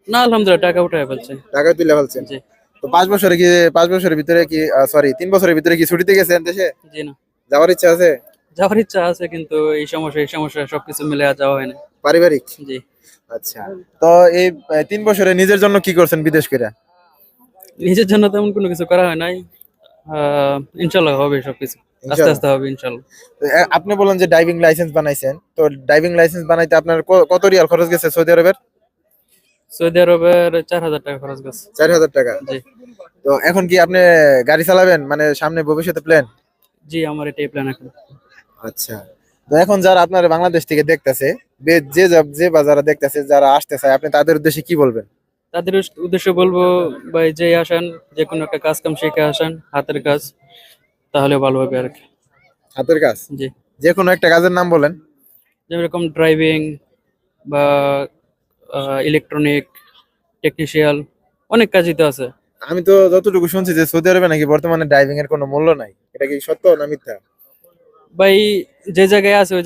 না, আলহামদুলিল্লাহ টাকা উঠায় ফেলছে। টাকা তুলে ফেলছেন? জি। তো 5 বছরে কি, 5 বছরের ভিতরে কি, সরি 3 বছরের ভিতরে কি ছুটিতে গেছেন দেশে? জি না। যাওয়ার ইচ্ছা আছে? যাওয়ার ইচ্ছা আছে কিন্তু এই সমস্যা সবকিছু মিলে আর যাওয়া হয় না। পারিবারিক? জি। আচ্ছা। তো এই 3 বছরে নিজের জন্য কি করছেন বিদেশ করে? নিজের জন্য তেমন কোনো কিছু করা হয় নাই। আ ইনশাআল্লাহ হবে সবকিছু। আস্তে, ইনশাল্লাহ। আস্তে হবে ইনশাআল্লাহ। তো আপনি বললেন যে ড্রাইভিং লাইসেন্স বানাইছেন, তো ড্রাইভিং লাইসেন্স বানাইতে আপনার কত রিয়াল খরচ গেছে সৌদি আরবের? সৌদি আরবের ৳৪,০০০ খরচ গেছে। 4,000 টাকা। জি। তো এখন কি আপনি গাড়ি চালাবেন, মানে সামনে ভবিষ্যতে প্ল্যান? জি, আমার এটাই প্ল্যান এখন। আচ্ছা। তো এখন যারা আপনার বাংলাদেশ থেকে দেখতেছে, যে বা যারা দেখতেছে, যারা আসতে চায়, আপনি তাদের উদ্দেশ্যে কি বলবেন? তাদের উদ্দেশ্যে বলবো, ভাই যেই আসেন যেকোনো একটা কাজ কাম শিখে আসেন, হাতের কাজ, তাহলে ভালো হবে আরকি। হাতের কাজ? জি। যে কোনো একটা কাজের নাম বলেন। যেরকম ড্রাইভিং বা ইলেকট্রনিক, টেকনিশিয়াল, অনেক কাজই তো আছে। আমি তো যতটুকু শুনছি যে সৌদি আরবে নাকি বর্তমানে ড্রাইভিং এর কোনো মূল্য নাই, এটা কি সত্য না মিথ্যা? ভাই যে জায়গায় আছে ওই